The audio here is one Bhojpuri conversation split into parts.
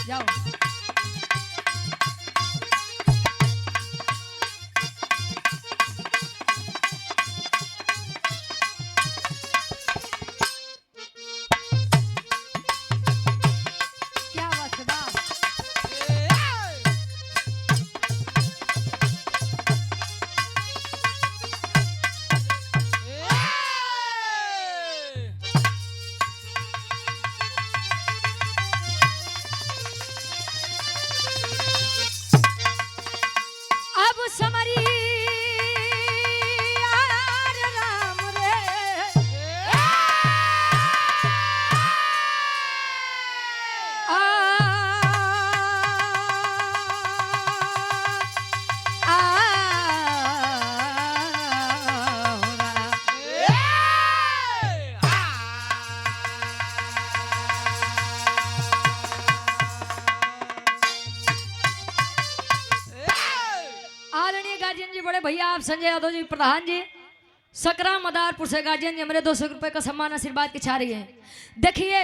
जाओ। क्या बात है बा? अब समरी यार राम रे आ आ आदरणीय गार्जियन जी, बड़े भैया आप संजय यादव जी प्रधान जी सकरा मदारपुर से गार्जियन जी हमारे 200 रुपए का सम्मान आशीर्वाद की छा रही है। देखिए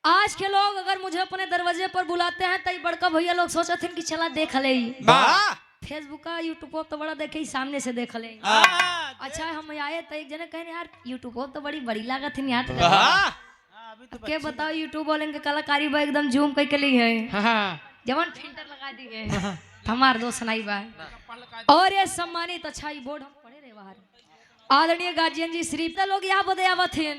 आज के लोग अगर मुझे अपने दरवाजे पर बुलाते हैं तो बड़का भैया लोग सोचते हैं कि चला देख ले, फेसबुक का यूट्यूब तो बड़ा देखे सामने से देख ले। अच्छा हम आए तो एक जने कहे यार यूट्यूब तो बड़ी बड़ी लागत है यार। के बताओ यूट्यूब वाले के कलाकारी बा एकदम जूम करके ली है, जवन फिल्टर लगा दी है हमार दोस्त सुनाई बा। और ये सम्मानित अच्छा ही बोर्ड हम पढ़े रहे बाहर आदरणीय गार्जियन जी श्री लोग यहाँ बदे आवत हैं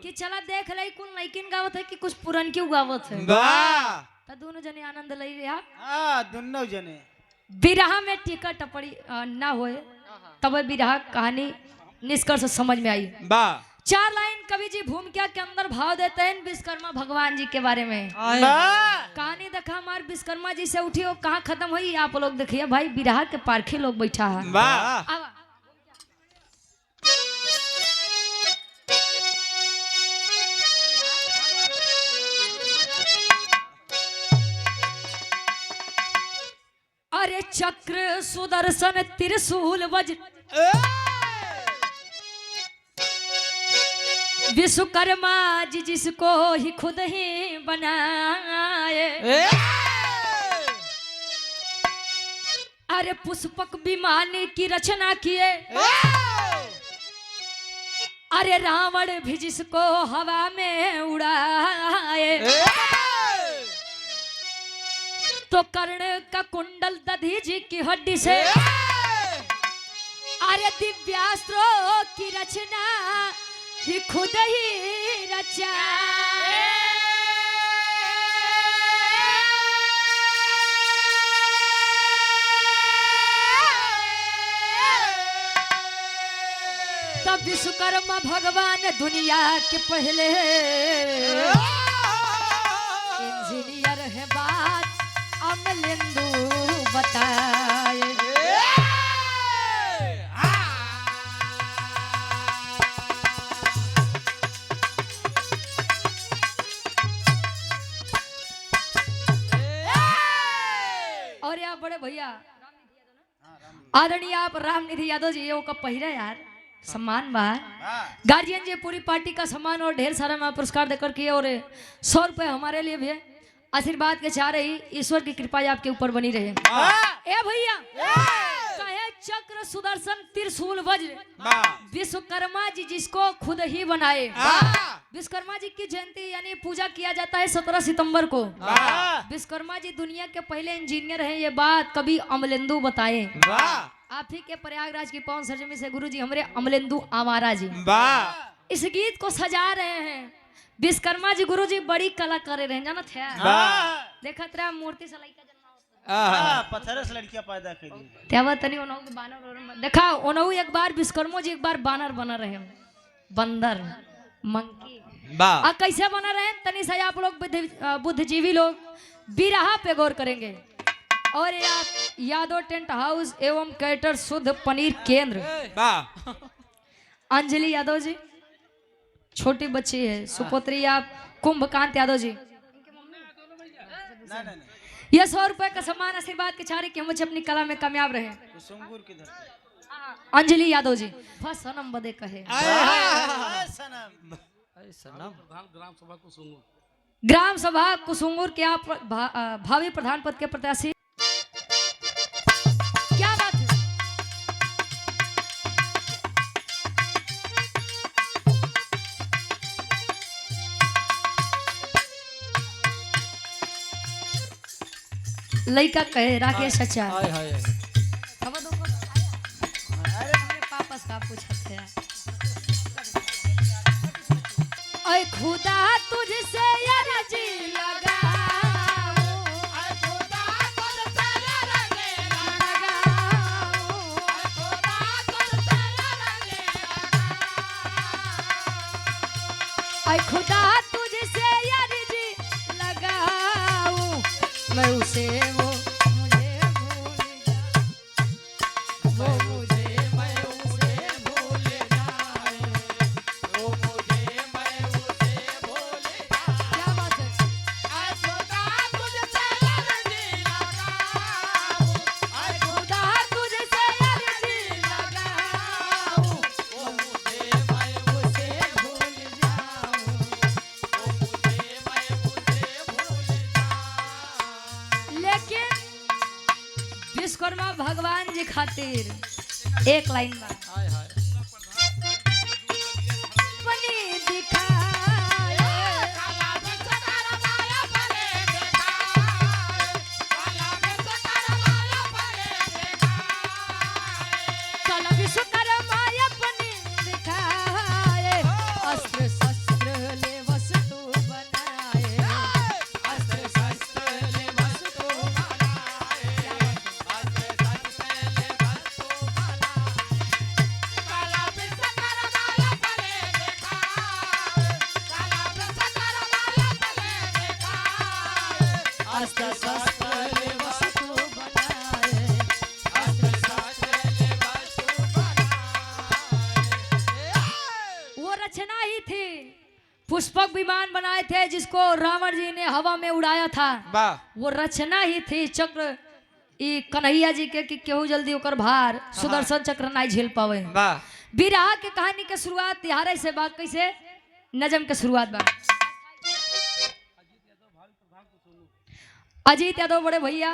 कि चला देख ले कुल लड़किन गावत है कि कुछ पुरन क्यों गावत है तो दोनों जने आनंद ले रहा। हां दोनों जने बिरहा में टिकट टपड़ी ना होए तब बिरहा कहानी निष्कर्ष समझ में आई। चार लाइन कवि जी भूमिका के अंदर भाव देते हैं विश्वकर्मा भगवान जी के बारे में। कहानी देखा हमारे विश्वकर्मा जी से उठी और कहाँ खत्म हुई आप लोग देखिए भाई बिरहा के पारखे लोग बैठा है। अरे चक्र सुदर्शन त्रिशूल वज्र विश्वकर्मा जी जिसको ही खुद ही बनाए। अरे पुष्पक विमान की रचना किए, अरे रावण भी जिसको हवा में उड़ाए। तो कर्ण का कुंडल दधी जी की हड्डी से, अरे दिव्यास्त्रों की रचना ही खुद ही रचा। तब विश्वकर्मा भगवान दुनिया के पहले इंजीनियर है बात अमलेंदु बताए। और यार बड़े भैया आदरणीय आप रामनिधि यादव जी का पहिरा यार सम्मान बा। गार्जियन जी पूरी पार्टी का सम्मान और ढेर सारा मैं पुरस्कार देकर किए और 100 रुपए हमारे लिए भी आशीर्वाद के चाह रही ईश्वर की कृपा आपके ऊपर बनी रहे। ए भैया कहे चक्र सुदर्शन त्रिशूल वज्र विश्वकर्मा जी जिसको खुद ही बनाए। विश्वकर्मा जी की जयंती यानी पूजा किया जाता है 17 सितंबर को। विश्वकर्मा जी दुनिया के पहले इंजीनियर हैं, ये बात कभी अमलेंदु बताए। आप ही के प्रयागराज की पवन सरजमी से गुरु जी हमारे अमलेंदु आवारा जी इस गीत को सजा रहे हैं। विश्वकर्मा जी गुरु जी बड़ी कला करे रहे जाना थे। देखा तेरा मूर्ति से लड़का जन्मा पत्थर से लड़कियां पैदा करी तेवा तनी ओनहु के बानर देखा ओनहु एक बार विश्वकर्मा जी एक बार बानर बना रहे बंदर मंकी आ कैसे बना रहे तनी से आप लोग बुद्धिजीवी लोग बिरहा पे गौर करेंगे। और आप यादव टेंट हाउस एवं कैटर शुद्ध पनीर केंद्र अंजलि यादव जी छोटी बच्ची है सुपुत्री आप कुंभकांत यादव जी ये 100 रुपए का सम्मान आशीर्वाद के चारे कि हम अपनी कला में कामयाब रहे। अंजलि यादव जी सनम बदे कहे सनम ग्राम सभा को सुनो ग्राम सभा कुसुंगुर के आप भावी प्रधान पद के प्रत्याशी। क्या बात है। लड़का कहे राकेश अच्छा पापा पूछते हैं ओए खुदा तुझसे अर्जी लगाऊं, ओए खुदा तुझसे अर्जी लगाऊं, ओए खुदा तुझसे अर्जी लगाऊं, ओए खुदा तुझसे अर्जी लगाऊं, मैं उसे वो मुझे भूल जाए, वो मुझे मैं उसे भूल जाए, वो मुझे मैं उसे भूल जाए। क्या बात है। ऐ खुदा तुझसे अर्जी लगाऊं, ऐ खुदा तुझसे अर्जी लगाऊं, वो मुझे मैं उसे भूल जाऊं, वो मुझे मैं उसे भूल जाऊं। लेकिन विश्वकर्मा भगवान जी खातिर एक लाइन बा बनी दिखाए काला विश्वकर्मा माया परे दिखाए, काला विश्वकर्मा माया परे दिखाए, काला विश्वकर्मा माया बनी दिखाए, अस्त्र शस्त्र ले वस्तु बनाए, अस्त्र शस्त्र ले वस्तु बनाए, अस्त्र शस्त्र ले वस्तु बनाए, काला विश्वकर्मा माया परे दिखाए, काला विश्वकर्मा माया परे दिखाए, अस्त्र शस्त्र ले वस्तु बनाए, अस्त्र शस्त्र ले वस्तु बनाए। वो रचना ही थी, पुष्पक विमान बनाए थे जिसको रावण जी ने हवा में उड़ाया था। वो रचना ही थी चक्र ई कन्हैया जी के कि केहू जल्दी ओकर भार सुदर्शन चक्र नहीं झेल पावे। बिरहा के कहानी के शुरुआत तिहारे से बा। कैसे नजम के शुरुआत बा। अजीत यादव बड़े भैया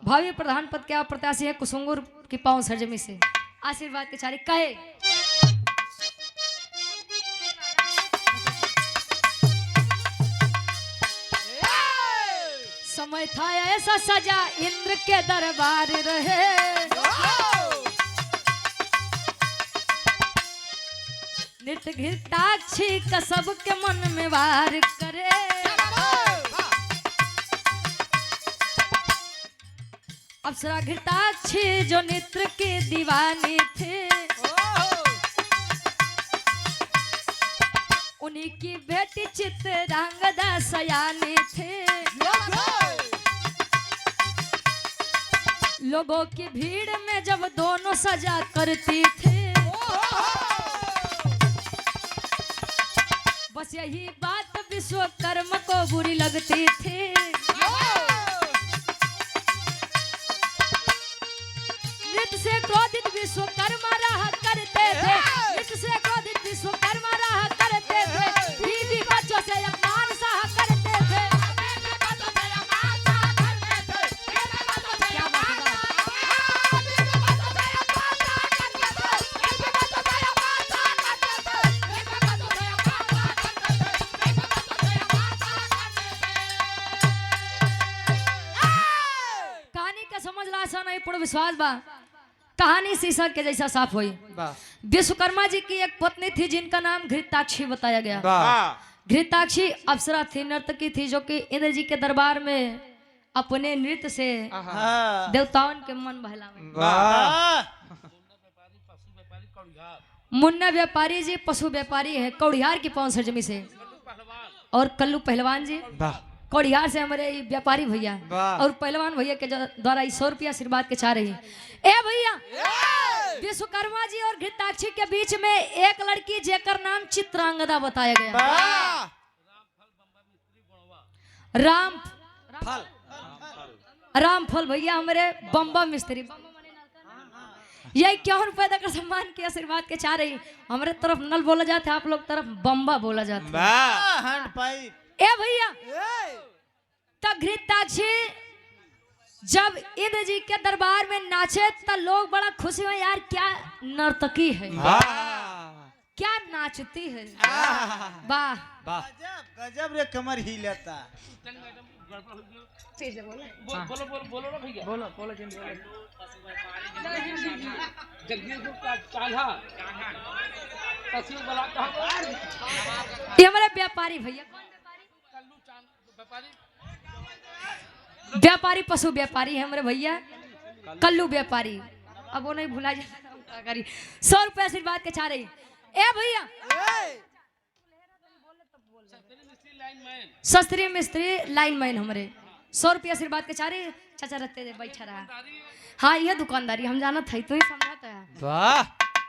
भावी प्रधान पद के प्रत्याशी है कुसुंगुर की पांव सरजमी से आशीर्वाद के चारी कहे समय था ऐसा सजा इंद्र के दरबार रहे, नृत्य घृताक्षी का सबके मन में वार करे, अप्सरा घृताक्षी जो नृत्य की दीवानी थे, उन्हीं की बेटी चित्रांगदा सयानी थे, लोगों की भीड़ में जब दोनों सजा करती थी, बस यही बात विश्वकर्मा को बुरी लगती थी। नृत्य से क्रोधित विश्वकर्मा रहा करते थे, नृत्य से क्रोधित विश्वकर्मा रहा करते थे, बीवी बच्चों से अपमान सहा करते थे। क्या बात है। कहानी का समझ ला आसान नहीं पूर्ण विश्वास बा। कहानी शीशा के जैसा साफ हुई। विश्वकर्मा जी की एक पत्नी थी जिनका नाम घृताक्षी बताया गया। घृताक्षी अप्सरा थी, नर्तकी थी जो कि इंद्र जी के दरबार में अपने नृत्य से देवताओं के मन बहलावे। मुन्ना व्यापारी जी पशु व्यापारी है कौड़ियार की पांव सरजमी से, और कल्लू पहलवान जी कौड़ियार से हमारे व्यापारी भैया, और पहलवान भैया के द्वारा 100 रुपया आशीर्वाद के चाह रही। ए भैया विश्वकर्मा जी और घृताक्षी के बीच में एक लड़की जेकर नाम चित्रांगदा बताया गया। रामफल भैया हमारे बम्बा मिस्त्री यही क्यों पैदा कर सम्मान के आशीर्वाद के चाह रही। हमारे तरफ नल बोला जाता है, आप लोग तरफ बम्बा बोला जाता है। ए भैया तब घृताक्षी जब इंद्र जी के दरबार में नाचे तो लोग बड़ा खुशी हुए, यार क्या नर्तकी है, क्या नाचती है, वाह गजब गजब रे कमर ही लेता। बोलो बोलो बोलो ना भैया, बोलो बोलो जगदीशपुर का कान्हा तहसील वाला कहाँ? ये हमारे व्यापारी भैया, कल्लू चांद व्यापारी, व्यापारी पशु व्यापारी है हमारे भैया, कल्लू व्यापारी। अब वो नहीं भुला जाए, 100 रुपये आशीर्वाद के चाह रही। ए भैया शास्त्रीय मिस्त्री लाइन मैन हमारे 100 रुपये आशीर्वाद के चाह रही। चाचा रखते दे बैठा रहा। हाँ यह दुकानदारी हम जाना था, तू ही समझाता है। वाह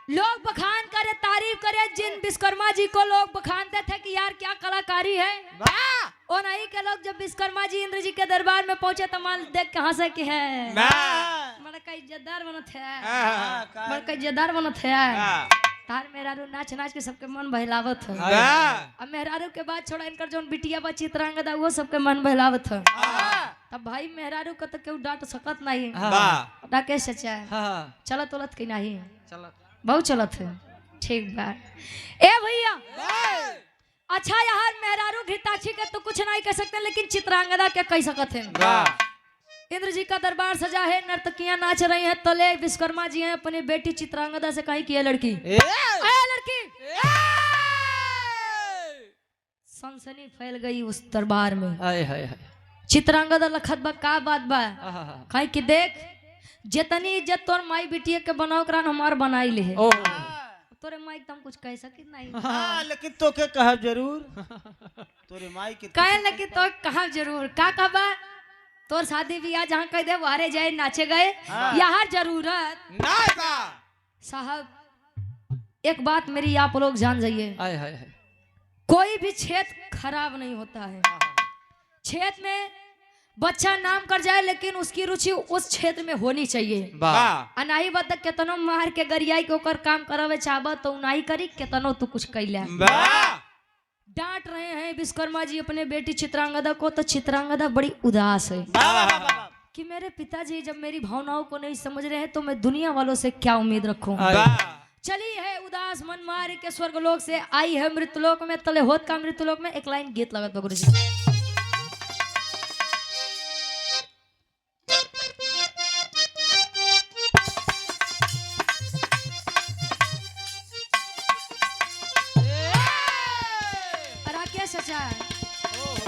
लोग बखान करे, तारीफ करे, जिन विश्वकर्मा जी को लोग बखानते थे कि यार क्या कलाकारी है, और नहीं के लोग जब विश्वकर्मा जी इंद्र जी के दरबार में पहुंचे तो मान देख के हंसे कि है बड़ा का इज्जतदार बनत है, बड़ा का इज्जतदार बनत है। तार मेहरारू नाच नाच के सबके मन बहलावत है। अब मेहरारू के बाद छोड़ा इनकर जो बिटिया बा चित्रांगदा वो सबके मन बहलावत है। तब भाई मेहरारू को तो क्यों डांट सकत नहीं, डाके सच्चा चलत उलत की नहीं, बहुत चलत है, ठीक बा। ए भैया अच्छा यार मेहरारू घृताक्षी के तो कुछ नहीं कह सकते, लेकिन चित्रांगदा के कह सकते हैं। इंद्र जी का दरबार सजा है, नर्तकियां नाच रही हैं, तले विश्वकर्मा जी हैं अपनी बेटी चित्रांगदा से कहीं की है लड़की, लड़की सनसनी फैल गई उस दरबार में। चित्रांगदा लखत बा का बात बा, कहीं की देख जितनी इज्जत तोर माई बेटिया के बनाओ करान हमार बनाई ले है, तोरे माई तुम कुछ कह सके नहीं, लेकिन तो के कहा जरूर तोरे माई के कहे लेकिन तो कहा जरूर का कहबा तोर शादी ब्याह जहाँ कह दे वारे जाए नाचे गए, यहाँ जरूरत साहब। एक बात मेरी आप लोग जान जाइए, कोई भी क्षेत्र खराब नहीं होता है। क्षेत्र में बच्चा नाम कर जाए लेकिन उसकी रुचि उस क्षेत्र में होनी चाहिए। अनाही बतक केतनो मार के गरियाई के ओकर काम करावे चाहबा तो नहीं करी, केतनो तू कुछ कैला। डांट रहे हैं विश्वकर्मा जी अपने बेटी चित्रांगदा को, तो चित्रांगदा बड़ी उदास है कि मेरे पिताजी जब मेरी भावनाओं को नहीं समझ रहे हैं तो मैं दुनिया वालों से क्या उम्मीद रखूं। चली है उदास मन मार के स्वर्गलोक से आई है मृतलोक में, तले होत का मृतलोक में एक लाइन गीत लगत गुरु जी।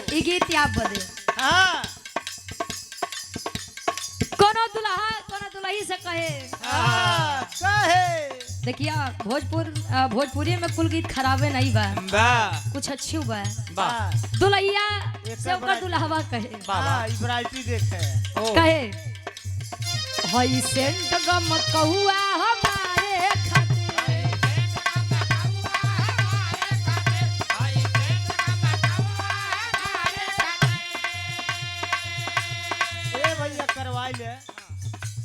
ई गीत आप बदे कोनो दुल्हा कोनो दुल्ही से कहे, देखिया भोजपुरी में कुल गीत खराबे नहीं बा, कुछ अच्छी बा। दुल्हिया से ओकर दुल्हवा कहे, कहे हई सेंट गम कहुआ हमारे खातिर,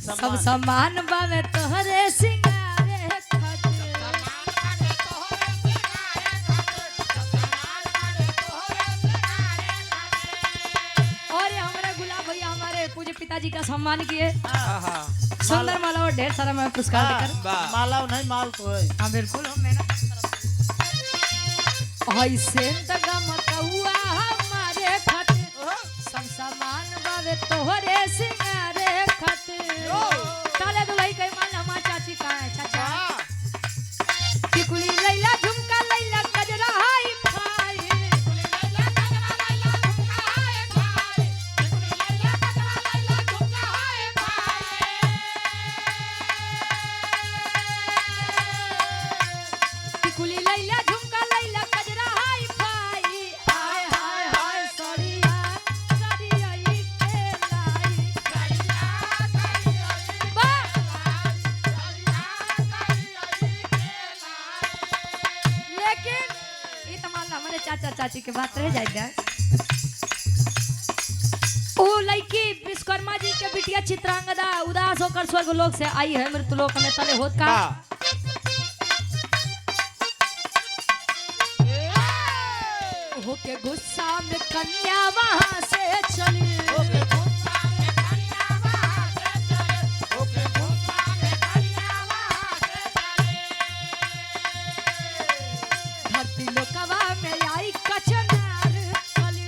सब समान बावे तोहरे सिंगारे खातिर, और हमारे गुलाब भैया हमारे पूज्य पिताजी का सम्मान किए, सुंदर माला और ढेर सारा मैं पुरस्कार देकर। माला नहीं माल तो है। हाँ बिल्कुल हम मेहनत ऐसे हुआ हमारे खातिर, सब सामान बावे तोहरे सिंगारे खातिर। ताले दुलाई कई मान हमार चाची का है चाचा, टिकुली लैला झुमका लैला गजरा हाई फाई, टिकुली लैला गजरा लैला झुमका हाई फाई, टिकुली लैला गजरा लैला झुमका हाई फाई, टिकुली लैला झुमका लैला गजरा हाई फाई। हाय हाय हाय सरिया सरिया ई खेलाई लेकिन ये तमाम हमारे चाचा चाची के बात रह जाएगा। ओ लड़की विश्वकर्मा जी के बिटिया चित्रांगदा उदास होकर स्वर्गलोक से आई है मृतलोक में, तले होत का होके गुस्सा में कन्या वहां से चली धरती लोकवा में आई कचनार चली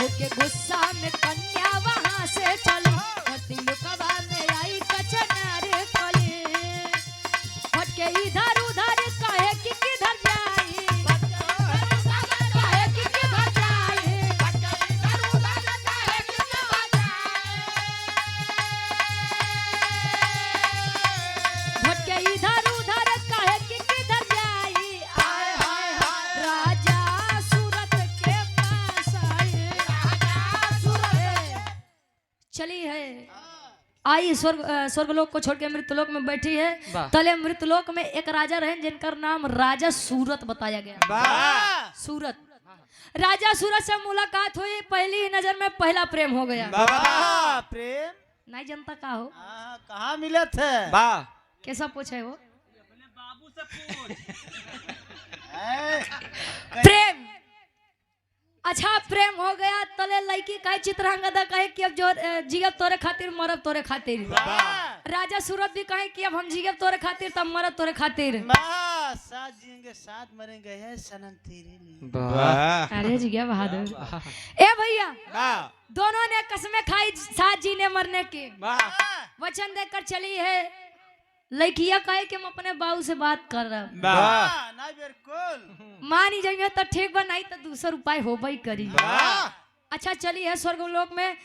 होके गुस्सा में कन्या वहां से चली धरती लोकवा में आई कचनार चली भटके इधर उधर कहे कि किधर जाई कहे कि किधर जाई भटके इधर उधर कहे कि किधर जाई आय हाय हाय राजा सूरत के पास आए राजा सूरत चली है आई स्वर्गलोक को छोड़ के मृतलोक में बैठी है। तले मृतलोक में एक राजा रहे जिनका नाम राजा सूरत बताया गया। सूरत राजा सूरत से मुलाकात हुई, पहली ही नजर में पहला प्रेम हो गया। प्रेम नहीं जनता का हो कहाँ मिले थे? कैसा पूछे वो बाबू से पूछ। प्रेम अच्छा प्रेम हो गया। तले लड़की कहे चित्रांगदा कहे कि अब जो जिगब तोरे खातिर मरब तोरे खातिर। राजा सूरत भी कहे कि अब हम जिगब तोरे खातिर तब मरब तोरे खातिर। साथ जिएंगे साथ मरेंगे है सनम तेरे लिए। अरे जिया बहादुर ए भैया दोनों ने कसमें खाई साथ जीने मरने की, वचन देकर चली है। लड़किया कहे कि हम अपने बाबू से बात कर रहा ना बिल्कुल मानी जाइए तो ठीक बा, नहीं तो दूसरा उपाय हो भाई करी। अच्छा चली है स्वर्गलोक में।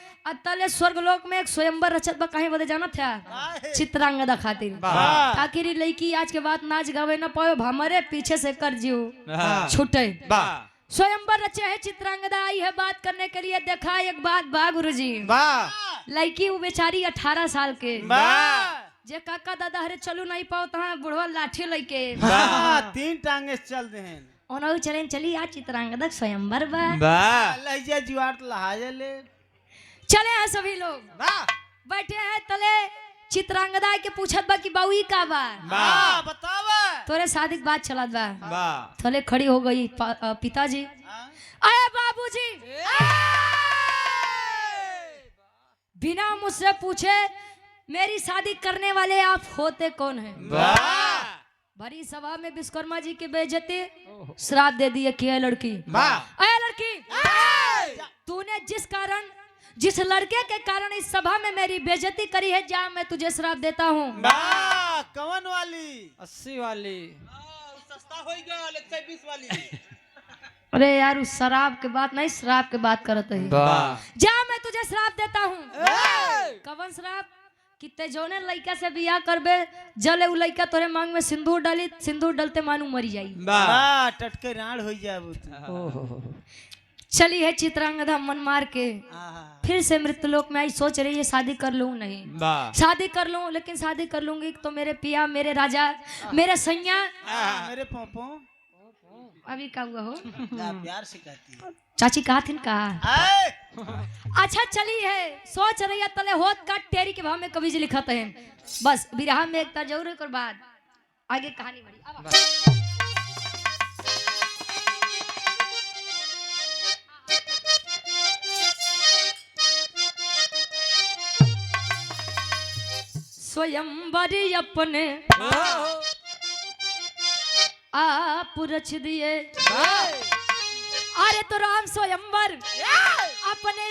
तले स्वर्गलोक में एक स्वयंवर रचत बा कहीं बदे जाना था चित्रांगदा खातिर। आखिर लड़की आज के बाद नाच गावे ना पाए हमारे पीछे से कर जियो छूटे। स्वयंवर रचे है, चित्रांगदा आई है बात करने के लिए। देखा एक बात बा गुरुजी, लड़की वो बेचारी 18 साल के जे काका दादा हरे चलू नहीं पाओ तहाँ बुढ़वा लाठी लेके 3 टांगे चल दे हैं ओनहु चलें चली आज चित्रांगदा स्वयंवर बा लहजा जुआर लहाजे ले चले हैं सभी लोग बैठे हैं। तले चित्रांगदा के पूछत बा कि बाऊ का बा बतावा तोरे शादी की बात चलत बा। तले खड़ी हो गई पिताजी अरे बाबूजी बिना मुझसे पूछे मेरी शादी करने वाले आप होते कौन हैं? भरी सभा में विश्वकर्मा जी की बेइज्जती श्राप दे दिए कि लड़की अरे लड़की तूने जिस लड़के के कारण इस सभा में मेरी बेइज्जती करी है, जा मैं तुझे श्राप देता हूँ। कवन वाली 80 वाली सस्ता होएगा 120 वाली। अरे यार उस शराब के बात नहीं श्राप के बात करते है। जा मैं तुझे श्राप देता हूँ। कवन श्राप? कितने जोने लड़का से बियाह करबे जले उ लड़का तोरे मांग में सिंदूर डाली, सिंदूर डलते मानू मरी जाई। टटके राड़ हो जाए। चली है चित्रांगदा मन मार के फिर से मृतलोक में आई। सोच रही है शादी कर लूं नहीं शादी कर लूं, लेकिन शादी कर लूंगी तो मेरे पिया मेरे राजा मेरे सैया मेरे पोपो अभी का हुआ हो प्यार से कहती है चाची कहा थी कहा। अच्छा चली है सोच रही है तले होत का टेरी के भाव में कवि जी लिखत है। बस बिरहा में एक जरूर एक बाद आगे कहानी बड़ी। स्वयंवर अपने आप रच दिए। अरे तो राम स्वयंवर अपने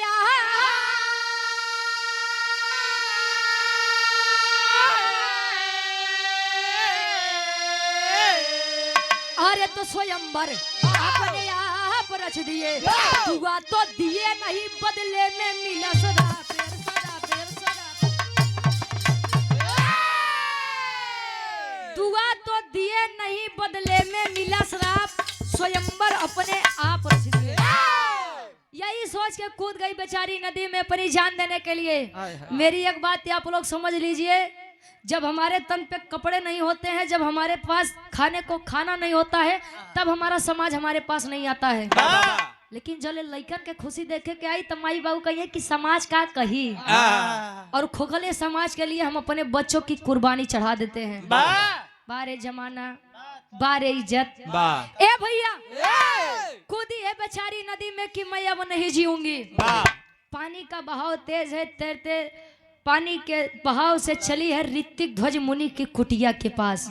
अरे तो स्वयंवर अपने आप रच दिए। दुआ तो दिए नहीं बदले में मिला सदा दुआ तो दिए नहीं बदले में मिला श्राप। स्वयंवर अपने आप रच दिए। यही सोच के कूद गई बेचारी नदी में अपनी जान देने के लिए। मेरी एक बात आप लोग समझ लीजिए, जब हमारे तन पे कपड़े नहीं होते हैं, जब हमारे पास खाने को खाना नहीं होता है, तब हमारा समाज हमारे पास नहीं आता है। लेकिन जले लइकन के खुशी देखे के आई तो माई बाबू कहिए कि समाज का कही और खोखले समाज के लिए हम अपने बच्चों की कुर्बानी चढ़ा देते हैं। बारे जमाना बारे इज्जत ए भैया कूदी है बेचारी नदी में कि मैं अब नहीं जीऊंगी। पानी का बहाव तेज है, तैरते पानी के बहाव से चली है ऋतिक ध्वज मुनि की कुटिया के पास।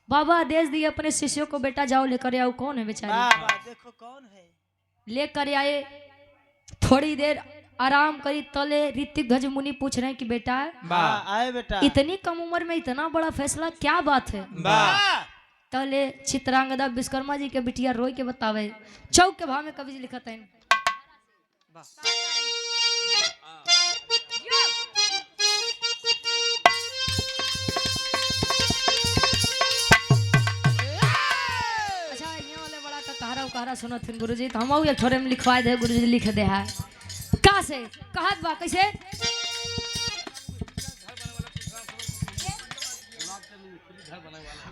बाबा आदेश दिए अपने शिष्यों को, बेटा जाओ लेकर आओ। कौन है बेचारी? देखो कौन है। लेकर आए, थोड़ी देर आराम करी तले ऋतिक ध्वज मुनि पूछ रहे हैं कि बेटा आए बेटा, इतनी कम उम्र में इतना बड़ा फैसला क्या बात है? तले चित्रांगदा विश्वकर्मा जी के बिटिया रोई के बतावे। चौक के भाव में कवि जी लिखत है, कहरा सुनो थे गुरुजी, तो हम एक छोरे में लिखवा दे। गुरुजी लिख दे है का से कहत बा कैसे?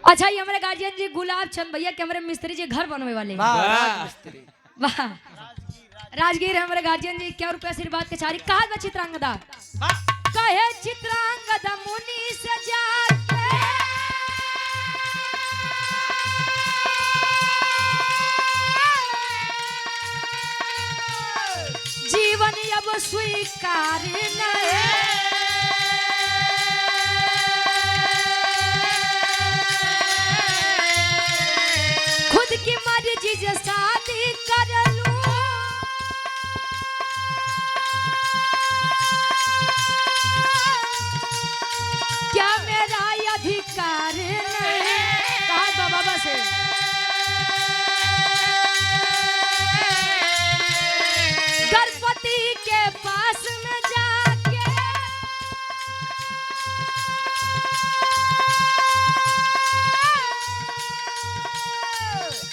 अच्छा ये हमारे गार्जियन जी गुलाब चंद भैया के हमारे मिस्त्री जी घर बनवे वाले। वाह राजगीर है हमारे गार्जियन जी। क्या रुपया आशीर्वाद के चारी कहत बा चित्रांगदा कहे चित्रांगदा मुनि सजा जीवन अब स्वीकार नहीं, खुद की मर्जी से शादी कर लूं, क्या मेरा अधिकार नहीं? कहा बाबा से गणपति के पास में जाके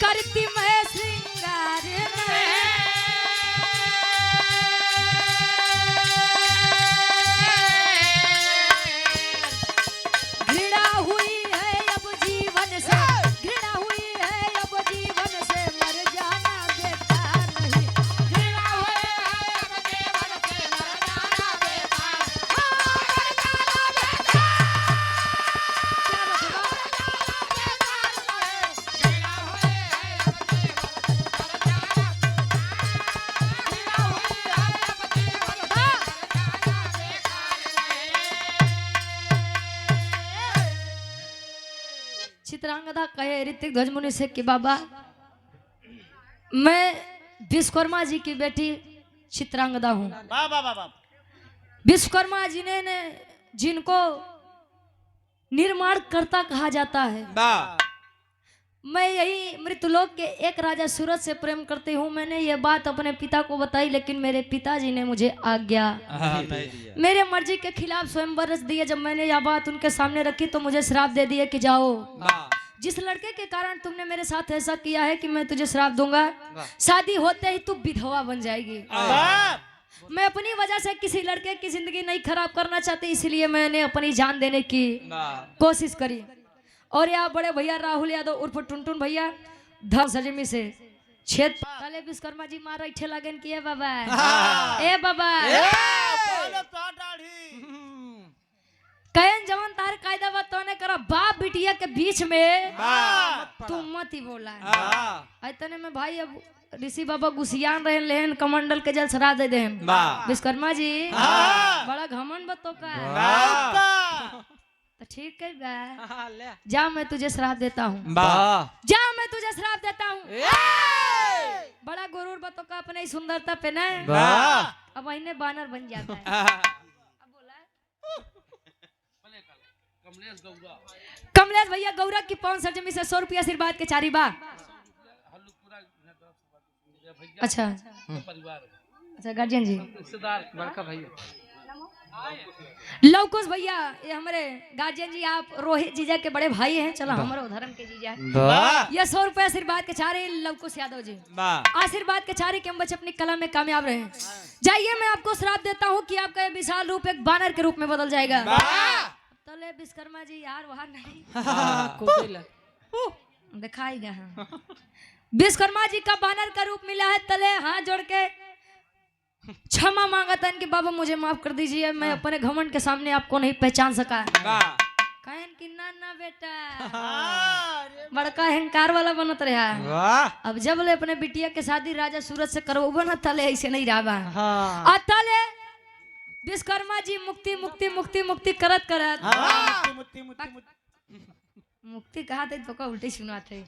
करती मैं श्रृंगार घृणा हुई है अब जीवन से, घृणा हुई है अब जीवन से, मर जाना बेटा नहीं। घृणा हुई है अब जीवन से, मर जाना बेटा चित्रांगदा कहे ऋतिक ध्वज मुनि से कि बाबा मैं विश्वकर्मा जी की बेटी चित्रांगदा हूँ। विश्वकर्मा जी ने जिनको निर्माण कर्ता कहा जाता है, मैं यही मृतलोक के एक राजा सूरज से प्रेम करती हूँ। मैंने ये बात अपने पिता को बताई, लेकिन मेरे पिताजी ने मुझे आज्ञा मेरे मर्जी के खिलाफ स्वयंवर रच दिए। जब मैंने यह बात उनके सामने रखी तो मुझे श्राप दे दिए कि जाओ, जिस लड़के के कारण तुमने मेरे साथ ऐसा किया है कि मैं तुझे श्राप दूंगा, शादी होते ही तू विधवा बन जाएगी। मैं अपनी वजह से किसी लड़के की जिंदगी नहीं खराब करना चाहती, इसलिए मैंने अपनी जान देने की कोशिश करी। और यहाँ बड़े भैया राहुल यादव उर्फ टुनटुन भैया धम सजमी से क्षेत्र काले विश्वकर्मा जी मार रहे लगन किए बाबा। ए बाबा कहन जवन तार कायदा बतौने करा बाप बिटिया के बीच में तुम मत ही बोला। इतने में भाई अब ऋषि बाबा गुसियान रहे लेन कमंडल के जल सरा दे विश्वकर्मा जी बड़ा घमंड बतो का। तो ठीक है बा, जा मैं तुझे श्राप देता हूँ, जा मैं तुझे श्राप देता हूँ। बड़ा गुरूर बतो का अपने सुंदरता पे ना, अब इन्हें बानर बन जाता है। अब बोला कमलेश भैया गौरा की पवन सरजमी से 100 रुपया आशीर्वाद के चारी बा। अच्छा अच्छा गार्जियन जी बड़का भैया लवकुश भैया ये हमारे गार्जियन जी, आप रोहित जीजा के बड़े भाई हैं। चलो हमारे धर्म के जीजा ये 100 रुपया आशीर्वाद के चारे लवकुश यादव जी आशीर्वाद के चारे के हम बच्चे अपनी कला में कामयाब रहे। जाइए मैं आपको श्राप देता हूँ कि आपका ये विशाल रूप एक बानर के रूप में बदल जाएगा। तले विश्वकर्मा जी यार वहां नहीं दिखाएगा। विश्वकर्मा जी का बानर का रूप मिला है, तले हाथ जोड़ के क्षमा मांगता है कि बाबा मुझे माफ कर दीजिए, मैं अपने घमंड के सामने आपको नहीं पहचान सका। कहन कि ना ना बेटा, बड़का अहंकार वाला बनत रहा। अब जब ले अपने बिटिया के शादी राजा सूरज से करबो ना, तले ऐसे नहीं रहा। तले विश्वकर्मा जी मुक्ति मुक्ति मुक्ति मुक्ति करत करत मुक्ति कहा थे तो का उल्टी सुना थे,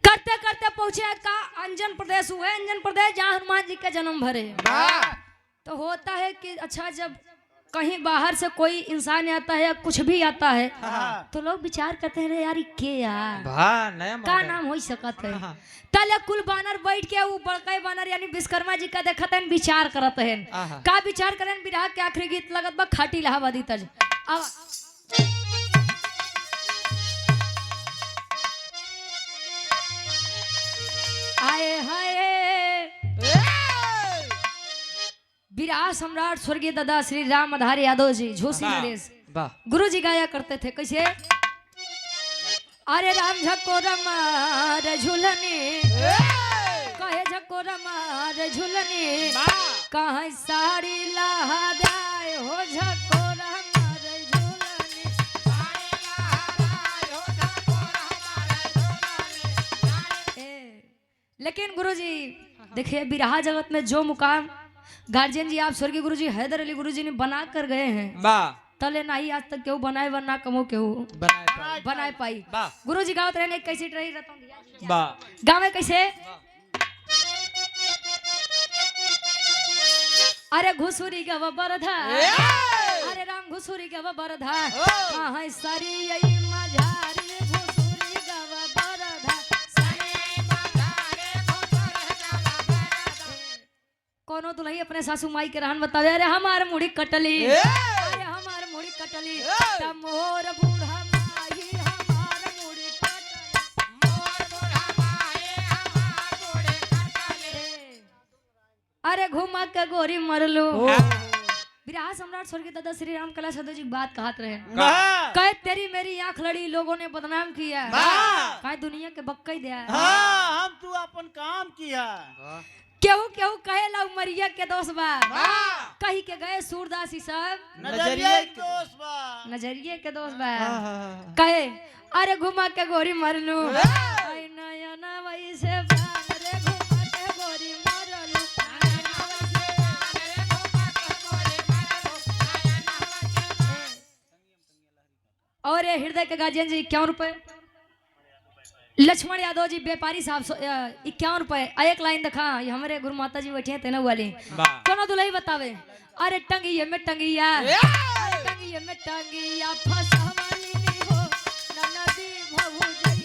करते करते पहुंचे का अंजन प्रदेश हुए। अंजन प्रदेश जहाँ हनुमान जी का जन्म भरे। तो होता है कि अच्छा जब कहीं बाहर से कोई इंसान आता है या कुछ भी आता है तो लोग विचार करते हैं यार के यार का नाम हो सकत है। तले कुल बानर बैठ के वो बड़का बानर यानी विश्वकर्मा जी का देखत है, विचार करत है। का विचार करें, विराह के आखिरी गीत लगत बा खाटी इलाहाबादी तर्ज। आए हाय विराट सम्राट स्वर्गीय दादा श्री राम आधार यादव जी झोसी नरेश गुरु जी गाया करते थे कैसे। अरे राम झको रमार झूलनी कहे झको रमार झूलनी कहे साड़ी लहराए हो झको रमार झूलनी। लेकिन गुरु जी देखिए बिरहा जगत में जो मुकाम गार्जियन जी आप स्वर्गीय गुरु जी हैदर अली गुरु जी ने बना कर गए हैं, तले नहीं आज तक केहू बनाए वर ना कमो केहू बनाए पाई। गुरु जी गावत रहे कैसे रही गावे कैसे। अरे घुसुरी गवा बरधा, अरे राम घुसुरी गवा बरधा कहाँ सारी यही मझारी घुसुरी गवा बरधा। कोनो दुल्ही अपने सासू माई के रहन बतावे, अरे हमार मुड़ी कटली, अरे हमार मुड़ी कटली तब मोर बूढ़ा माई हमार मुड़ी कटली, मोर बूढ़ा माई हमार मुड़ी कटली। अरे घुमा के गोरी मरलू। विराह सम्राट स्वर्गीय दादा श्री राम कला सदो जी बात कहत रहे, कहे तेरी मेरी आंख लड़ी लोगों ने बदनाम किया, कहे दुनिया के बक्कई दिया, हम तू अपन काम किया। केहू केहू कहे ला उमरिया के दोस्त बा, कही के गए सूरदासी सब नजरिए के दोस्त बा, नजरिए के दोस्त बा। कहे अरे घुमा के गोरी मरलू, आई नयना वैसे बान रे घुमा के गोरी मरलू। और ये हृदय के गार्जियन जी 51 रुपए, लक्ष्मण यादव जी व्यापारी साहब 51 रुपए। एक लाइन दिखा ये हमारे गुरु माता जी बैठे हैं तेना वाले कोनो दुल्ही बतावे। अरे टंगिए में टंगिया, टंगिए में टंगिया फसवाली नी हो ननदी भौजई,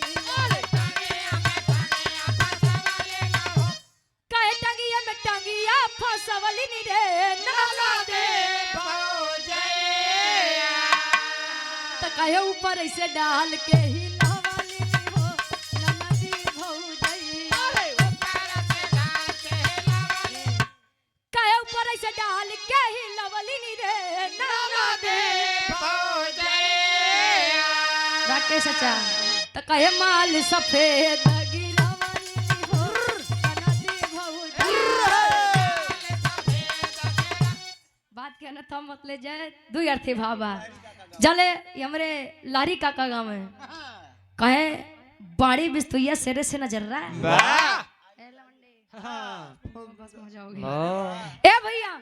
कहे टंगिए में टंगिया फसवाली नी रे ननदी भौजई, त कहे ऊपर ऐसे डाल के ही डाल के ही लवली नी रे ननदी राकेश चाचा त कहे माल सफेद गिरवली हो ननदी भौजी। बात के न थम मत ले जाए दुई अर्थी भाबा जले हमरे लारी काका गांव में कहे बाड़ी बिस्तुया सेरे से नजर रहा है। ए भैया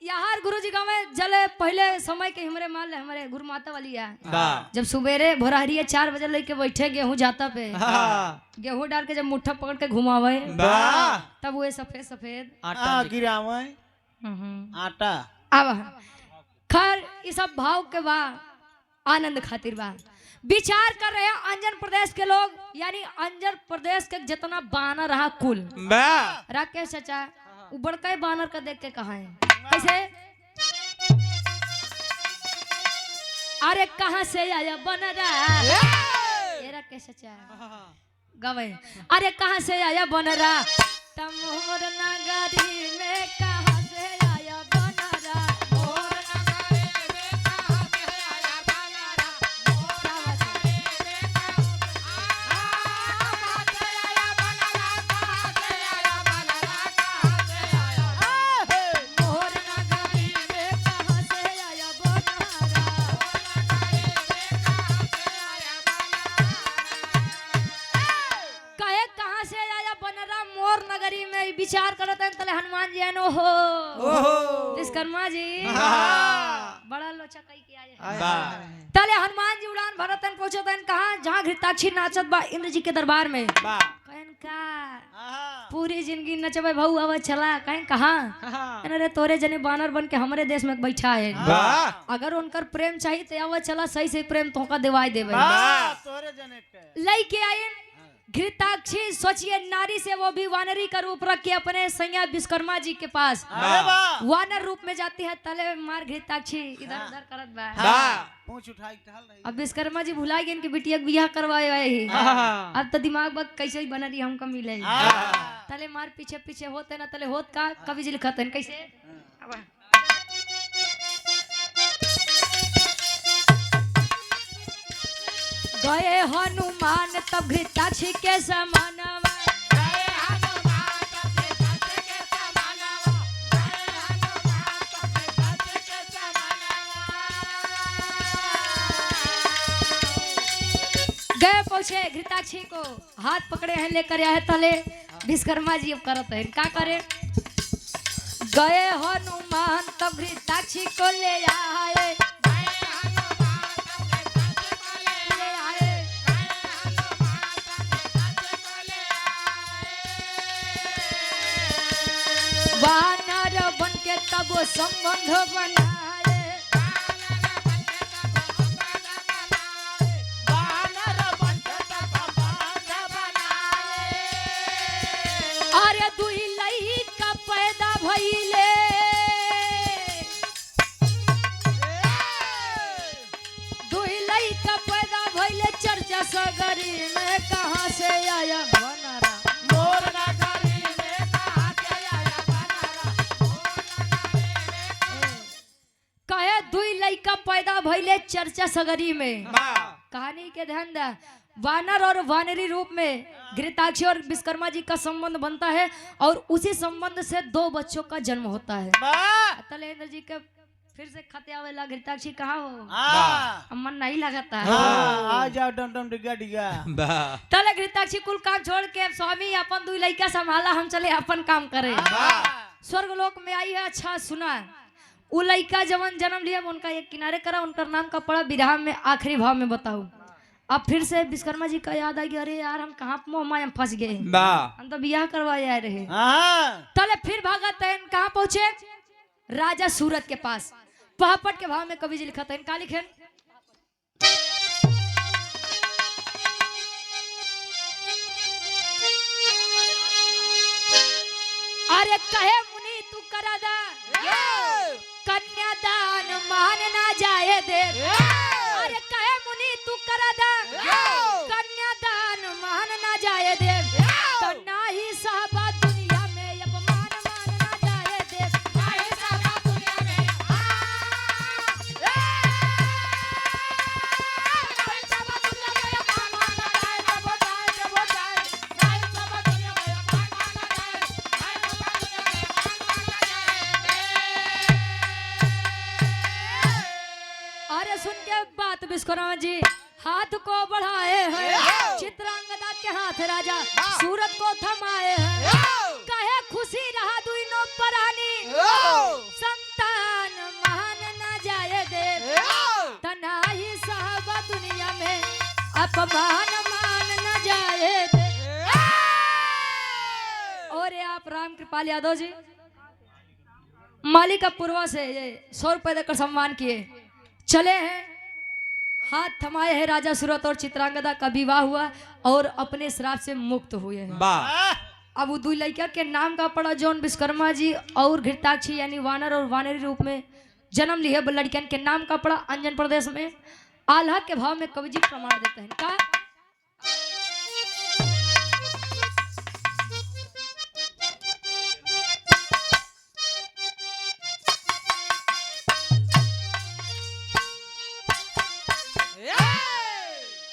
यार गुरु जी गाँव में जले पहले समय के हमरे मान ले हमारे गुरु माता वाली है, जब सुबेरे भोरहरिया 4 बजे लेके बैठे गेहूं जाता पे गेहूं डाल के जब मुट्ठा पकड़ के घुमावे तब वो सफेद सफेद आटा गिरावे आटा। अब खैर ये सब भाव के बा आनंद खातिर बा विचार कर रहे हैं अंजन प्रदेश के लोग, यानी अंजन प्रदेश के जितना बानर रहा कुल राकेश चाचा वो बड़का बानर का देख के कहा है कैसे। अरे कहाँ से आया बनरा ये राकेश चाचा गवे, अरे कहाँ से आया बनरा तमोर नगरी में कहाँ से आया बनरा, विचार करत हैं तले हनुमान जी आनो हो विश्वकर्मा जी बड़ा लोचा कई किया है तले हनुमान जी उड़ान भरत हैं पहुंचत हैं कहां जहां घृताक्षी नाचत बा इंद्र जी के दरबार में कहन का पूरी जिंदगी नचबे भाऊ अब चला कहन कहां अरे तोरे जने बानर बन के हमारे देश में बैठा है अगर उनकर प्रेम चाहिए तो आवा चला सही से प्रेम तोका दिवाई देवे तोरे जने के लइके आए घृताक्षी सोचिए नारी से वो भी वानरी का रूप रख के अपने सैया विश्वकर्मा जी के पास वानर रूप में जाती है तले मार घृताक्षी इधर उधर करत बा पूंछ उठाई टहल रही अब विश्वकर्मा जी भुला गए कि बिटिया बियाह करवाए ही अब तो दिमाग बग कैसे ही बना रही हमको मिले तले मार पीछे पीछे होते ना तले होत का कवि जी लिखत हैं कैसे गए हनुमान तब घृताक्षी के समानवा गए पहुंचे घृताक्षी को हाथ पकड़े हैं लेकर आए तले विश्वकर्मा जी अब करत है क्या करे गए हनुमान तब घृताक्षी को ले आए वानर बन के तब संबंध बनाए अरे दुई लई का पैदा भइले दुई लई का पैदा भइले चर्चा सगरी में कहां से आया बनरा मोर नगरी दुई लड़का पैदा भइले चर्चा सगरी में कहानी के ध्यान दा वानर और वानरी रूप में घृताक्षी और विश्वकर्मा जी का संबंध बनता है और उसी संबंध से 2 बच्चों का जन्म होता है तले इंद्र जी के फिर से खते आवेला घृताक्षी कहाँ हो मन नहीं लगाता है आ जाओ डम डम डिगा डिगा तले घृताक्षी कुल काम छोड़ के स्वामी अपन 2 लड़का संभाला हम चले अपन काम करे स्वर्ग लोक में आई है अच्छा सुना वो लड़का जवन जन्म लिया उनका एक किनारे करा उनका नाम का पड़ा विराम में आखिरी भाव में बताऊं अब फिर से विश्वकर्मा जी का याद आ गया अरे यार हम कहाँ मोहमाया में फंस गए हम तो बियाह करवाए आए रहे तले फिर भागत है कहाँ पहुंचे राजा सूरत के पास पहापट के भाव में कवि जी लिखा था इनका लिखे अरे कहे मुनि तू करा दा कन्यादान मान ना जाए दे अरे कहे मुनि तू करा दा कन्यादान मान ना जाए दे तो ना ही साहबा दुनिया में अपमान मान ना जाए दे ना ही साहबा दुनिया में सुन के बात विश्वकर्मा जी हाथ को बढ़ाए हैं चित्रांगदा के हाथ राजा सूरत को थमाए हैं कहे खुशी रहा दुइनो परानी संतान मान न जाए दे तनाही साहबा दुनिया में अपमान मान न जाए दे और आप राम कृपाल यादव जी मालिक पूर्वा से 100 रुपए देकर सम्मान किए चले हैं हाथ थमाए हैं राजा सूरत और चित्रांगदा का विवाह हुआ और अपने श्राप से मुक्त हुए हैं अब वो 2 लड़का के नाम का पड़ा जौन विश्वकर्मा जी और घृताक्षी यानी वानर और वानरी रूप में जन्म लिए लड़कियन के नाम का पड़ा अंजन प्रदेश में आल्हा के भाव में कवि जी प्रमाण देते हैं का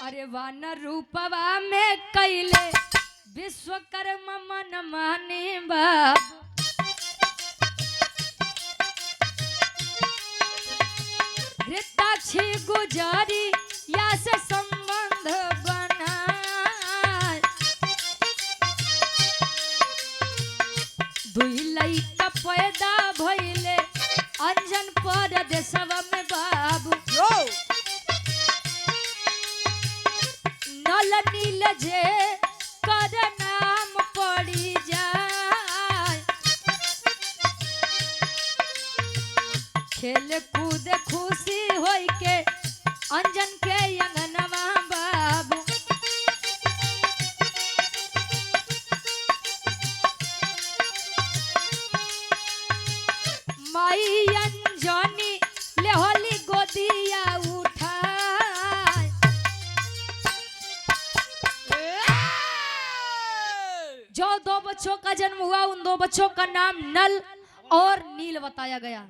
अरे वानर रूपवा में कैले विश्वकर्मा मन माने बाप घृताक्षी गुजारी या से संबंध बना नल नील जे कर नाम पड़ी जाए खेल कूद खुशी होई के अंजन के अंगनवा बाबू माई अंजनी ले होली गोदिया उठाए जो 2 बच्चों का जन्म हुआ उन 2 बच्चों का नाम नल और नील बताया गया।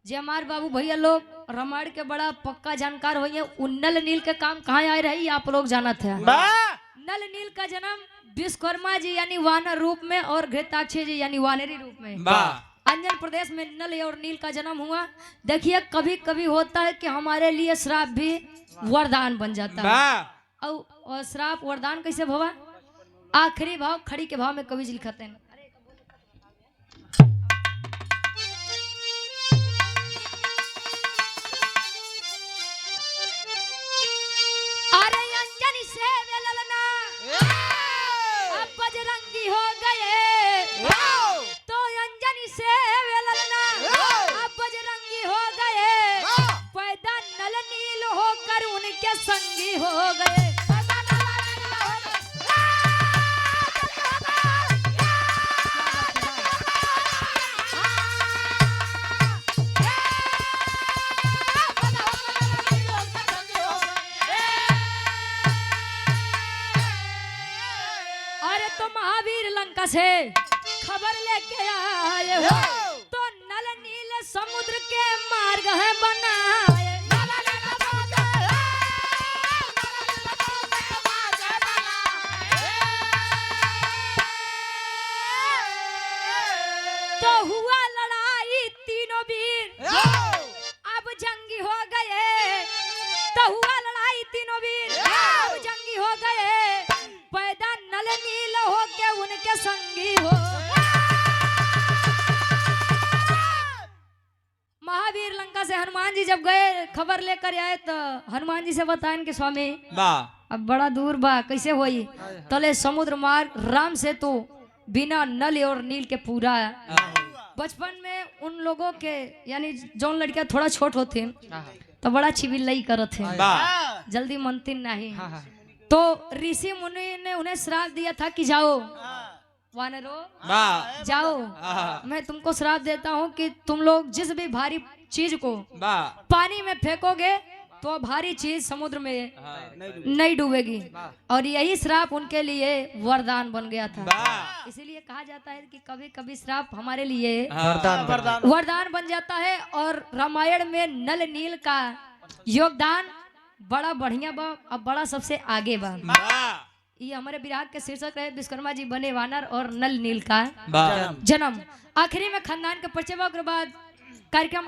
जे हमारे बाबू भैया लोग रामायण के बड़ा पक्का जानकार हुई है उन नल नील के काम कहाँ आए रही आप लोग जाना थे। नल नील का जन्म विश्वकर्मा जी यानी वानर रूप में और घृताक्षी जी यानी वानरी रूप में अंजन प्रदेश में नल और नील का जन्म हुआ। देखिए कभी कभी होता है कि हमारे लिए श्राप भी वरदान बन जाता है। और श्राप वरदान कैसे भवा आखिरी भाव खड़ी के भाव में कवि जी लिखते हैं अरे अंजनी से वे ललना अब बजरंगी हो गए तो अंजनी से वे ललना अब बजरंगी हो गए पैदा नल नील होकर उनके संगी हो गए। अरे तो महावीर लंका से खबर लेके आए हो तो नल नील समुद्र के मार्ग है बनाए। तो हुआ लड़ाई तीनों वीर अब जंगी हो गए तो हुआ लड़ाई तीनों वीर अब जंगी हो गए पैदा नल नील हो के उनके संगी हो। महावीर लंका से हनुमान जी जब गए खबर लेकर आए तो हनुमान जी से बताएं कि स्वामी अब बड़ा दूर बा कैसे होई तले समुद्र मार्ग राम से तो बिना नल और नील के पूरा बचपन में उन लोगों के यानी जौन लड़कियां थोड़ा छोट होते तो बड़ा चिबिल्लई करत है जल्दी मनती नहीं। तो ऋषि मुनि ने उन्हें श्राप दिया था कि जाओ वानरो जाओ मैं तुमको श्राप देता हूँ कि तुम लोग जिस भी भारी चीज को पानी में फेंकोगे तो भारी चीज समुद्र में नहीं डूबेगी और यही श्राप उनके लिए वरदान बन गया था। इसीलिए कहा जाता है कि कभी कभी श्राप हमारे लिए वरदान बन जाता है। और रामायण में नल नील का योगदान बड़ा बढ़िया बा अब बड़ा सबसे आगे बा। ये हमारे विराग के शीर्षक रहे विश्वकर्मा जी बने वानर और नल नील का जन्म। आखिरी में खानदान के परिचय के बाद कार्यक्रम